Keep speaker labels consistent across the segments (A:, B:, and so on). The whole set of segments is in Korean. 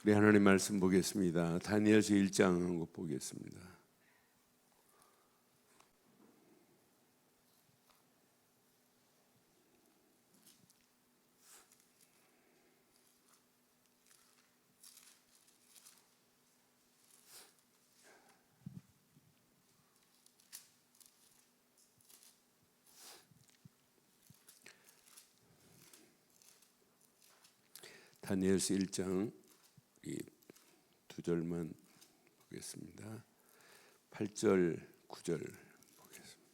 A: 우리 하나님 말씀 보겠습니다. 다니엘서 1장 한번 보겠습니다. 다니엘서 1장 이 두 절만 보겠습니다. 8절, 9절 보겠습니다.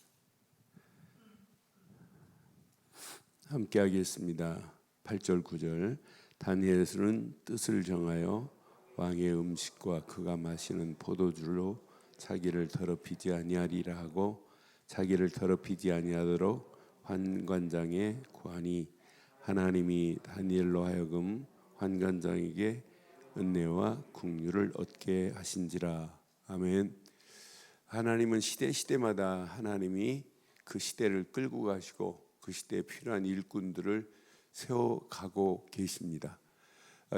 A: 함께 하겠습니다. 8절, 9절. 다니엘서는 뜻을 정하여 왕의 음식과 그가 마시는 포도주로 자기를 더럽히지 아니하리라 하고 자기를 더럽히지 아니하도록 환관장에 구하니 하나님이 다니엘로 하여금 환관장에게 은혜와 긍휼을 얻게 하신지라. 아멘. 하나님은 시대마다 하나님이 그 시대를 끌고 가시고 그 시대에 필요한 일꾼들을 세워가고 계십니다.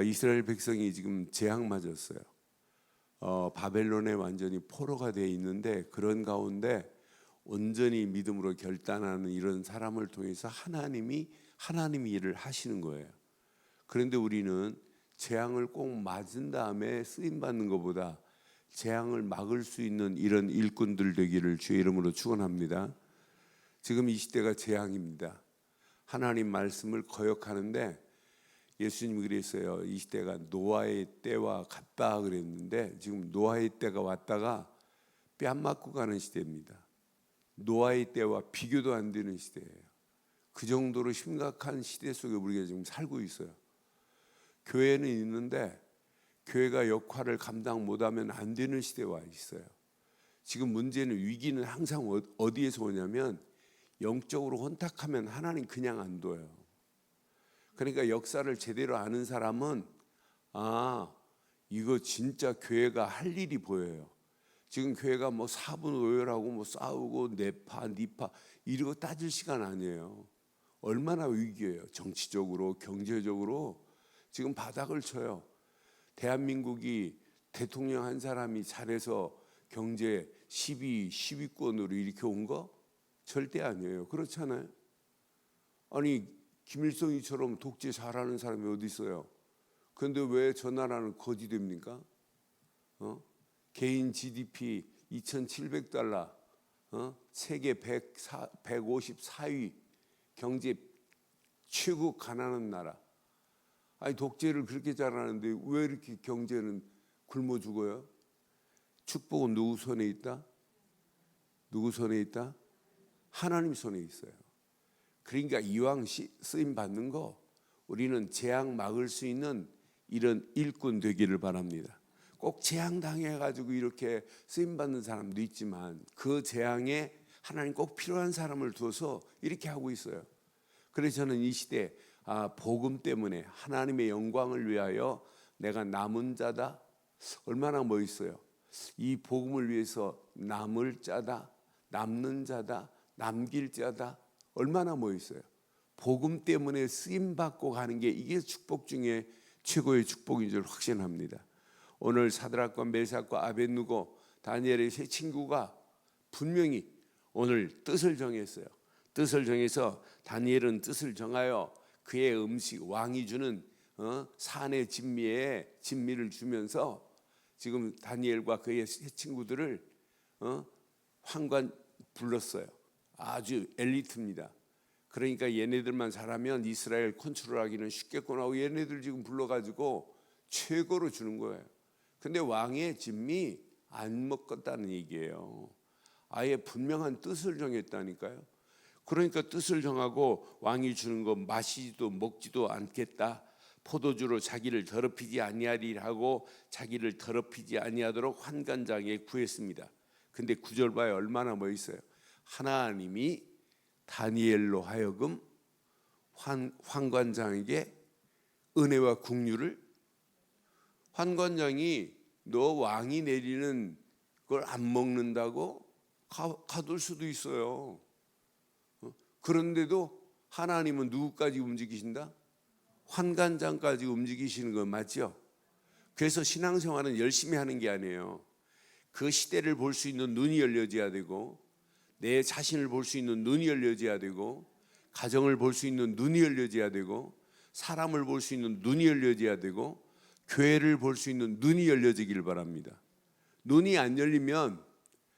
A: 이스라엘 백성이 지금 재앙 맞았어요. 바벨론에 완전히 포로가 되어 있는데 그런 가운데 온전히 믿음으로 결단하는 이런 사람을 통해서 하나님이 일을 하시는 거예요. 그런데 우리는 재앙을 꼭 맞은 다음에 쓰임 받는 것보다 재앙을 막을 수 있는 이런 일꾼들 되기를 주의 이름으로 축원합니다. 지금 이 시대가 재앙입니다. 하나님 말씀을 거역하는데 예수님이 그랬어요. 이 시대가 노아의 때와 같다 그랬는데 지금 노아의 때가 왔다가 뺨 맞고 가는 시대입니다. 노아의 때와 비교도 안 되는 시대예요. 그 정도로 심각한 시대 속에 우리가 지금 살고 있어요. 교회는 있는데 교회가 역할을 감당 못하면 안 되는 시대에 와 있어요. 지금 문제는 위기는 항상 어디에서 오냐면 영적으로 혼탁하면 하나님 그냥 안 둬요. 그러니까 역사를 제대로 아는 사람은 이거 진짜 교회가 할 일이 보여요. 지금 교회가 뭐 사분오열하고 뭐 싸우고 내파 니파 이러고 따질 시간 아니에요. 얼마나 위기예요. 정치적으로 경제적으로 지금 바닥을 쳐요. 대한민국이 대통령 한 사람이 잘해서 경제 10위권으로 이렇게 온 거? 절대 아니에요. 그렇잖아요. 아니 김일성이처럼 독재 잘하는 사람이 어디 있어요? 그런데 왜 저 나라는 거지 됩니까? 개인 GDP 2,700달러, 세계 154위, 경제 최고 가난한 나라. 아니 독재를 그렇게 잘하는데 왜 이렇게 경제는 굶어 죽어요? 축복은 누구 손에 있다? 누구 손에 있다? 하나님 손에 있어요. 그러니까 이왕 쓰임 받는 거 우리는 재앙 막을 수 있는 이런 일꾼 되기를 바랍니다. 꼭 재앙 당해가지고 이렇게 쓰임 받는 사람도 있지만 그 재앙에 하나님 꼭 필요한 사람을 두어서 이렇게 하고 있어요. 그래서 저는 이 시대 복음 때문에 하나님의 영광을 위하여 내가 남은 자다. 얼마나 멋있어요. 이 복음을 위해서 남을 자다, 남는 자다, 남길 자다. 얼마나 멋있어요. 복음 때문에 쓰임 받고 가는 게 이게 축복 중에 최고의 축복인 줄 확신합니다. 오늘 사드락과 메삭과 아벳느고 다니엘의 세 친구가 분명히 오늘 뜻을 정했어요. 뜻을 정해서 다니엘은 뜻을 정하여 그의 음식 왕이 주는 산의 진미를 주면서 지금 다니엘과 그의 세 친구들을 황관 불렀어요. 아주 엘리트입니다. 그러니까 얘네들만 잘하면 이스라엘 컨트롤하기는 쉽겠구나 하고 얘네들 지금 불러가지고 최고로 주는 거예요. 근데 왕의 진미 안 먹었다는 얘기예요. 아예 분명한 뜻을 정했다니까요. 그러니까 뜻을 정하고 왕이 주는 거 마시지도 먹지도 않겠다. 포도주로 자기를 더럽히지 아니하리라 하고 자기를 더럽히지 아니하도록 환관장에 구했습니다. 근데 9절 봐요. 얼마나 멋있어요. 하나님이 다니엘로 하여금 환관장에게 은혜와 긍휼을, 환관장이 너 왕이 내리는 걸 안 먹는다고 가둘 수도 있어요. 그런데도 하나님은 누구까지 움직이신다? 환관장까지 움직이시는 건 맞죠? 그래서 신앙생활은 열심히 하는 게 아니에요. 그 시대를 볼 수 있는 눈이 열려져야 되고, 내 자신을 볼 수 있는 눈이 열려져야 되고, 가정을 볼 수 있는 눈이 열려져야 되고, 사람을 볼 수 있는 눈이 열려져야 되고, 교회를 볼 수 있는 눈이 열려지길 바랍니다. 눈이 안 열리면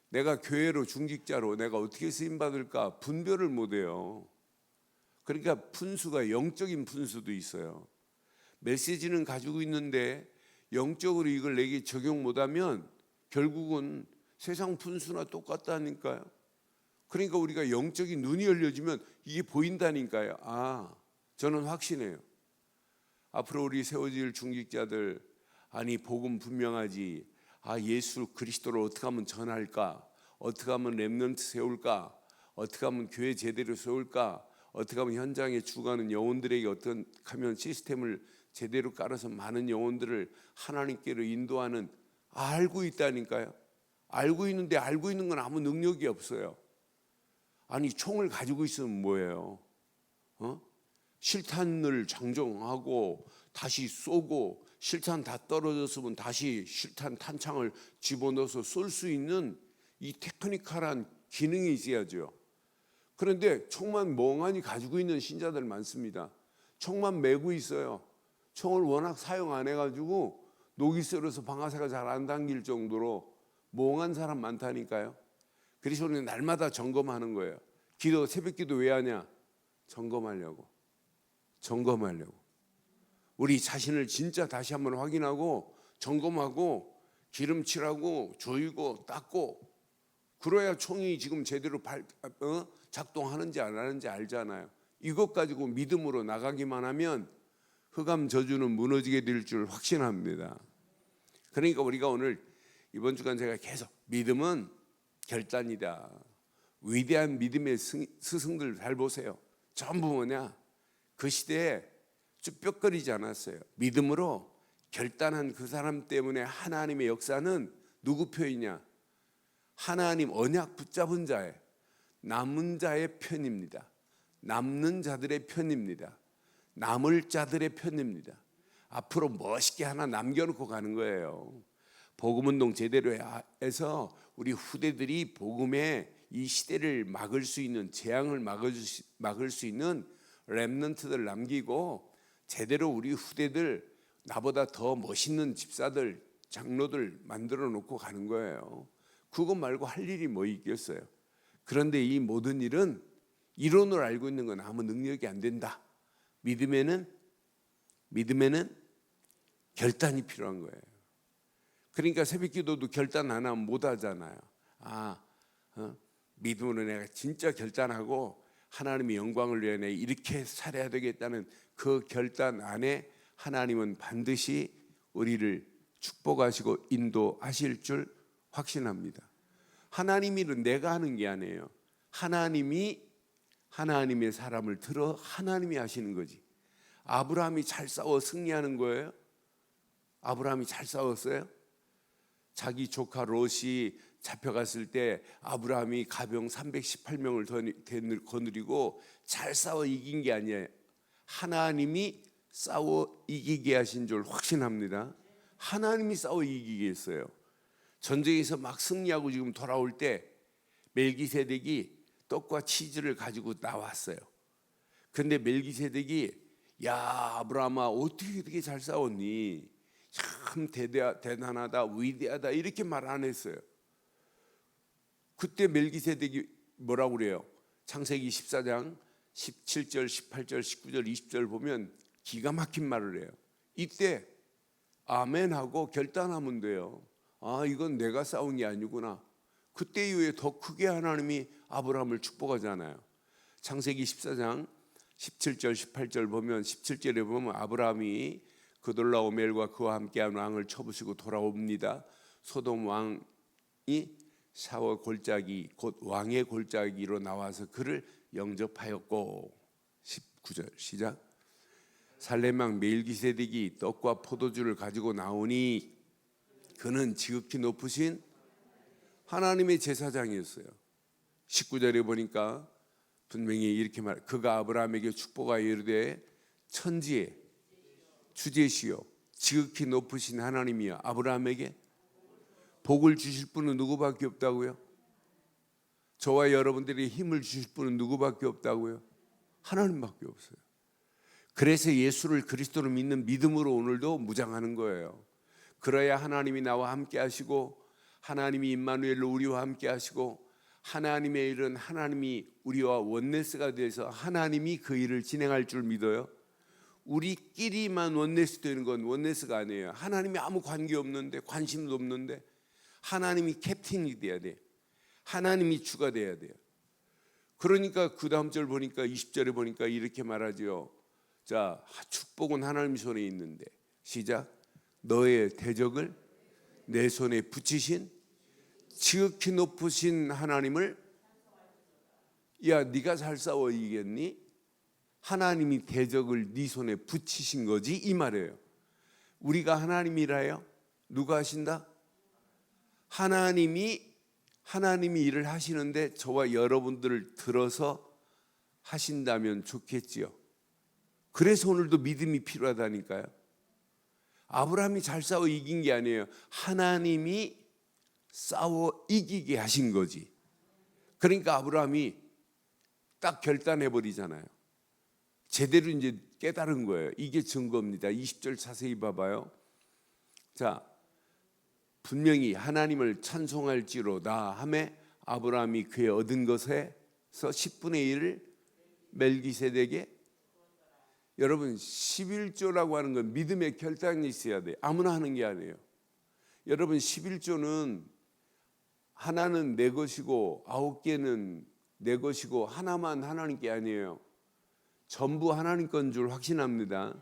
A: 내가 교회로 중직자로 내가 어떻게 쓰임받을까 분별을 못해요. 그러니까 분수가 영적인 분수도 있어요. 메시지는 가지고 있는데 영적으로 이걸 내게 적용 못하면 결국은 세상 분수나 똑같다니까요. 그러니까 우리가 영적인 눈이 열려지면 이게 보인다니까요. 저는 확신해요. 앞으로 우리 세워질 중직자들, 아니 복음 분명하지, 예수 그리스도를 어떻게 하면 전할까, 어떻게 하면 렘넌트 세울까, 어떻게 하면 교회 제대로 세울까, 어떻게 하면 현장에 죽어가는 영혼들에게 어떻게 하면 시스템을 제대로 깔아서 많은 영혼들을 하나님께로 인도하는, 알고 있다니까요. 알고 있는데 알고 있는 건 아무 능력이 없어요. 아니 총을 가지고 있으면 뭐예요? 실탄을 장정하고 다시 쏘고, 실탄 다 떨어졌으면 다시 실탄 탄창을 집어넣어서 쏠 수 있는 이 테크니컬한 기능이 있어야죠. 그런데 총만 멍하니 가지고 있는 신자들 많습니다. 총만 메고 있어요. 총을 워낙 사용 안 해가지고 녹이 썰어서 방아쇠가 잘 안 당길 정도로 멍한 사람 많다니까요. 그래서 우리는 날마다 점검하는 거예요. 새벽 기도 왜 하냐? 점검하려고. 우리 자신을 진짜 다시 한번 확인하고 점검하고 기름칠하고 조이고 닦고, 그래야 총이 지금 제대로 작동하는지 안 하는지 알잖아요. 이것 가지고 믿음으로 나가기만 하면 흑암 저주는 무너지게 될 줄 확신합니다. 그러니까 우리가 오늘 이번 주간 제가 계속 믿음은 결단이다. 위대한 믿음의 스승들 잘 보세요. 전부 뭐냐? 그 시대에 쭈뼛거리지 않았어요. 믿음으로 결단한 그 사람 때문에 하나님의 역사는 누구 편이냐? 하나님 언약 붙잡은 자의, 남은 자의 편입니다. 남는 자들의 편입니다. 남을 자들의 편입니다. 앞으로 멋있게 하나 남겨놓고 가는 거예요. 복음운동 제대로 해서 우리 후대들이 복음의 이 시대를 막을 수 있는, 재앙을 막을 수 있는 렘넌트들 남기고, 제대로 우리 후대들, 나보다 더 멋있는 집사들, 장로들 만들어 놓고 가는 거예요. 그거 말고 할 일이 뭐 있겠어요. 그런데 이 모든 일은 이론을 알고 있는 건 아무 능력이 안 된다. 믿음에는 결단이 필요한 거예요. 그러니까 새벽 기도도 결단 안 하면 못 하잖아요. 믿음으로 내가 진짜 결단하고 하나님의 영광을 위해 내가 이렇게 살아야 되겠다는 그 결단 안에 하나님은 반드시 우리를 축복하시고 인도하실 줄 확신합니다. 하나님 일은 내가 하는 게 아니에요. 하나님이 하나님의 사람을 들어 하나님이 하시는 거지. 아브라함이 잘 싸워 승리하는 거예요? 아브라함이 잘 싸웠어요? 자기 조카 롯이 잡혀갔을 때 아브라함이 가병 318명을 거느리고 잘 싸워 이긴 게 아니에요. 하나님이 싸워 이기게 하신 줄 확신합니다. 하나님이 싸워 이기게 했어요. 전쟁에서 막 승리하고 지금 돌아올 때 멜기세덱이 떡과 치즈를 가지고 나왔어요. 근데 멜기세덱이, 야 아브라함아 어떻게 이렇게 잘 싸웠니? 참 대단하다, 위대하다 이렇게 말 안 했어요. 그때 멜기세덱이 뭐라고 그래요? 창세기 14장 17절, 18절, 19절, 20절 보면 기가 막힌 말을 해요. 이때 아멘하고 결단하면 돼요. 이건 내가 싸운 게 아니구나. 그때 이후에 더 크게 하나님이 아브라함을 축복하잖아요. 창세기 14장 17절, 18절 보면, 17절에 보면 아브라함이 그돌라오멜과 그와 함께한 왕을 쳐부수고 돌아옵니다. 소돔 왕이 샤워 골짜기, 곧 왕의 골짜기로 나와서 그를 영접하였고, 19절 시작. 살렘 왕 멜기세덱이 떡과 포도주를 가지고 나오니 그는 지극히 높으신 하나님의 제사장이었어요. 19절에 보니까 분명히 이렇게 그가 아브라함에게 축복하여 이르되 천지의 주제시요 지극히 높으신 하나님이여 아브라함에게 복을 주실 분은 누구밖에 없다고요? 저와 여러분들이 힘을 주실 분은 누구밖에 없다고요? 하나님밖에 없어요. 그래서 예수를 그리스도로 믿는 믿음으로 오늘도 무장하는 거예요. 그래야 하나님이 나와 함께 하시고 하나님이 임마누엘로 우리와 함께 하시고 하나님의 일은 하나님이 우리와 원네스가 돼서 하나님이 그 일을 진행할 줄 믿어요. 우리끼리만 원네스 되는 건 원네스가 아니에요. 하나님이 아무 관계 없는데, 관심도 없는데 하나님이 캡틴이 돼야 돼. 하나님이 주가 돼야 돼요. 그러니까 그 다음 절 보니까 20절에 보니까 이렇게 말하죠. 자, 축복은 하나님 손에 있는데 시작. 너의 대적을 내 손에 붙이신 지극히 높으신 하나님을, 야 네가 잘 싸워 이기겠니? 하나님이 대적을 네 손에 붙이신 거지 이 말이에요. 우리가 하나님이라요? 누가 하신다? 하나님이 일을 하시는데 저와 여러분들을 들어서 하신다면 좋겠지요. 그래서 오늘도 믿음이 필요하다니까요. 아브라함이 잘 싸워 이긴 게 아니에요. 하나님이 싸워 이기게 하신 거지. 그러니까 아브라함이 딱 결단해 버리잖아요. 제대로 이제 깨달은 거예요. 이게 증거입니다. 20절 자세히 봐봐요. 자, 분명히 하나님을 찬송할지로다 하매 아브라함이 그의 얻은 것에서 10분의 1을 멜기세덱에게, 여러분 11조라고 하는 건 믿음의 결단이 있어야 돼. 아무나 하는 게 아니에요. 여러분 11조는 하나는 내 것이고 9개는 내 것이고 하나만 하나님 게 아니에요. 전부 하나님 건 줄 확신합니다.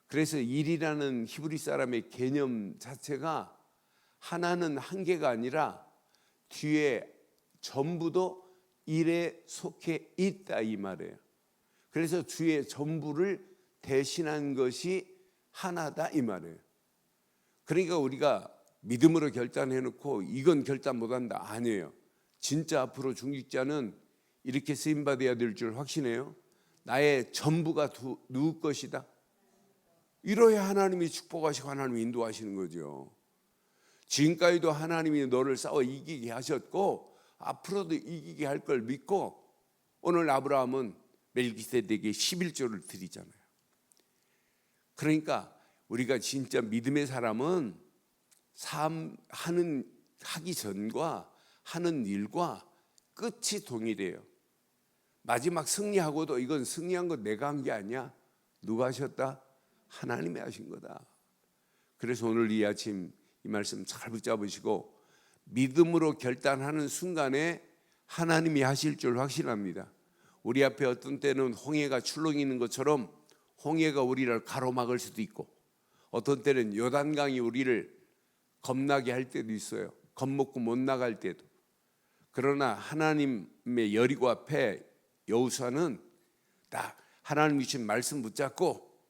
A: 그래서 일이라는 히브리 사람의 개념 자체가 하나는 한 개가 아니라 뒤에 전부도 일에 속해 있다 이 말이에요. 그래서 주의 전부를 대신한 것이 하나다 이 말이에요. 그러니까 우리가 믿음으로 결단해 놓고 이건 결단 못한다 아니에요. 진짜 앞으로 중직자는 이렇게 쓰임받아야 될 줄 확신해요. 나의 전부가 누구 것이다. 이러야 하나님이 축복하시고 하나님이 인도하시는 거죠. 지금까지도 하나님이 너를 싸워 이기게 하셨고 앞으로도 이기게 할 걸 믿고 오늘 아브라함은 멜기세덱에게 11조를 드리잖아요. 그러니까 우리가 진짜 믿음의 사람은 하기 전과 하는 일과 끝이 동일해요. 마지막 승리하고도 이건 승리한 건 내가 한 게 아니야. 누가 하셨다? 하나님이 하신 거다. 그래서 오늘 이 아침 이 말씀 잘 붙잡으시고 믿음으로 결단하는 순간에 하나님이 하실 줄 확신합니다. 우리 앞에 어떤 때는 홍해가 출렁이 있는 것처럼 홍해가 우리를 가로막을 수도 있고 어떤 때는 요단강이 우리를 겁나게 할 때도 있어요. 겁먹고 못 나갈 때도. 그러나 하나님의 여리고 앞에 여호수아는 딱 하나님이 주신 말씀 붙잡고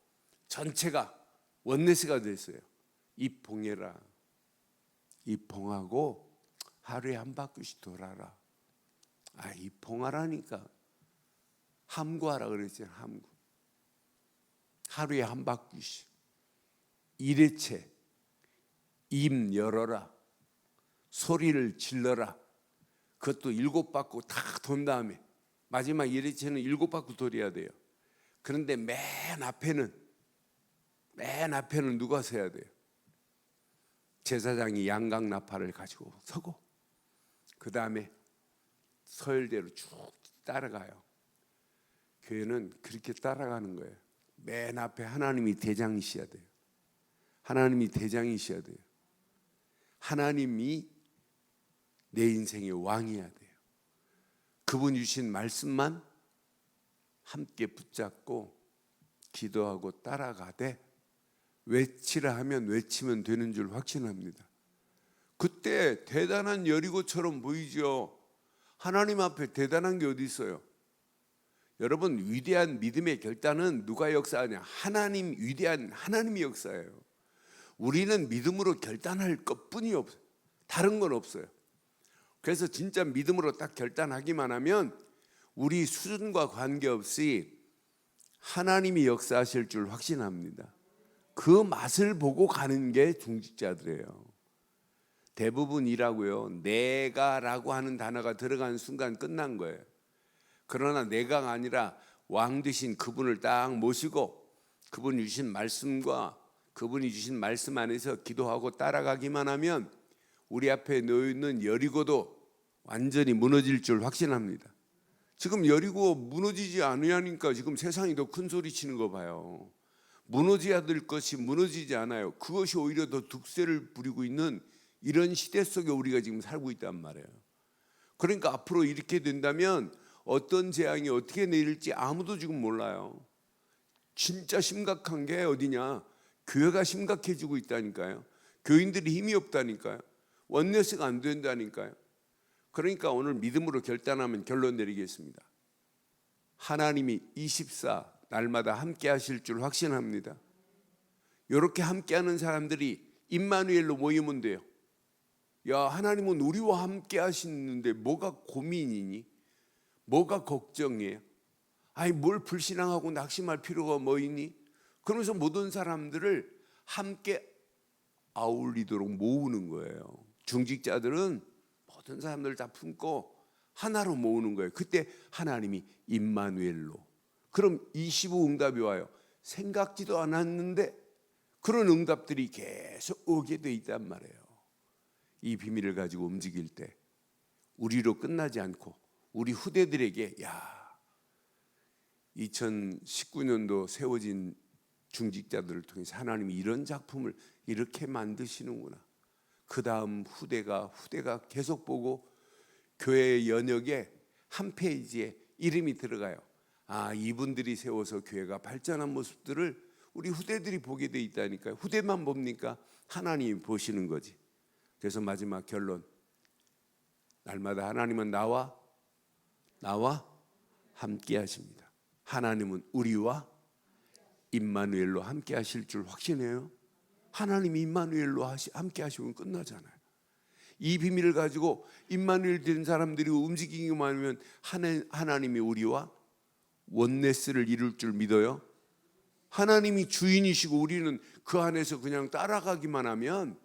A: 전체가 원네스가 됐어요. 입봉해라. 입봉하고 하루에 한 바퀴씩 돌아라. 입봉하라니까. 함구하라 그랬잖아요. 함구. 하루에 한 바퀴씩. 일회체. 입 열어라. 소리를 질러라. 그것도 7바퀴 다 돈 다음에 마지막 일회체는 7바퀴 돌아야 돼요. 그런데 맨 앞에는 누가 서야 돼요? 제사장이 양각 나팔을 가지고 서고 그 다음에 서열대로 쭉 따라가요. 교회는 그렇게 따라가는 거예요. 맨 앞에 하나님이 대장이셔야 돼요. 하나님이 대장이셔야 돼요. 하나님이 내 인생의 왕이어야 돼요. 그분 주신 말씀만 함께 붙잡고 기도하고 따라가되 외치라 하면 외치면 되는 줄 확신합니다. 그때 대단한 여리고처럼 보이죠. 하나님 앞에 대단한 게 어디 있어요? 여러분 위대한 믿음의 결단은 누가 역사하냐? 위대한 하나님이 역사해요. 우리는 믿음으로 결단할 것뿐이 없어요. 다른 건 없어요. 그래서 진짜 믿음으로 딱 결단하기만 하면 우리 수준과 관계없이 하나님이 역사하실 줄 확신합니다. 그 맛을 보고 가는 게 중직자들이에요. 대부분 일하고요, 내가라고 하는 단어가 들어가는 순간 끝난 거예요. 그러나 내가가 아니라 왕 되신 그분을 딱 모시고 그분이 주신 말씀과 그분이 주신 말씀 안에서 기도하고 따라가기만 하면 우리 앞에 놓여 있는 여리고도 완전히 무너질 줄 확신합니다. 지금 여리고 무너지지 않으니까 지금 세상이 더 큰 소리 치는 거 봐요. 무너져야 될 것이 무너지지 않아요. 그것이 오히려 더 득세를 부리고 있는 이런 시대 속에 우리가 지금 살고 있단 말이에요. 그러니까 앞으로 이렇게 된다면 어떤 재앙이 어떻게 내릴지 아무도 지금 몰라요. 진짜 심각한 게 어디냐? 교회가 심각해지고 있다니까요. 교인들이 힘이 없다니까요. 원내스가 안 된다니까요. 그러니까 오늘 믿음으로 결단하면 결론 내리겠습니다. 하나님이 24 날마다 함께 하실 줄 확신합니다. 이렇게 함께하는 사람들이 임마누엘로 모이면 돼요. 야, 하나님은 우리와 함께 하시는데 뭐가 고민이니? 뭐가 걱정이에요? 아니, 뭘 불신앙하고 낙심할 필요가 뭐 있니? 그러면서 모든 사람들을 함께 아울리도록 모으는 거예요. 중직자들은 모든 사람들을 다 품고 하나로 모으는 거예요. 그때 하나님이 임마누엘로. 그럼 25 응답이 와요. 생각지도 않았는데 그런 응답들이 계속 오게 돼 있단 말이에요. 이 비밀을 가지고 움직일 때 우리로 끝나지 않고 우리 후대들에게, 야, 2019년도 세워진 중직자들을 통해서 하나님이 이런 작품을 이렇게 만드시는구나. 그 다음 후대가 계속 보고 교회의 연역에 한 페이지에 이름이 들어가요. 아, 이분들이 세워서 교회가 발전한 모습들을 우리 후대들이 보게 돼 있다니까요. 후대만 봅니까? 하나님이 보시는 거지. 그래서 마지막 결론, 날마다 하나님은 나와 함께 하십니다. 하나님은 우리와 임마누엘로 함께 하실 줄 확신해요. 하나님이 임마누엘로 함께 하시면 끝나잖아요. 이 비밀을 가지고 임마누엘 된 사람들이 움직이기만 하면 하나님이 우리와 원네스를 이룰 줄 믿어요. 하나님이 주인이시고 우리는 그 안에서 그냥 따라가기만 하면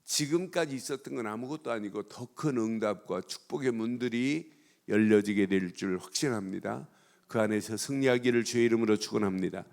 A: 지금까지 있었던 건 아무것도 아니고 더 큰 응답과 축복의 문들이 열려지게 될 줄 확신합니다. 그 안에서 승리하기를 주의 이름으로 축원합니다.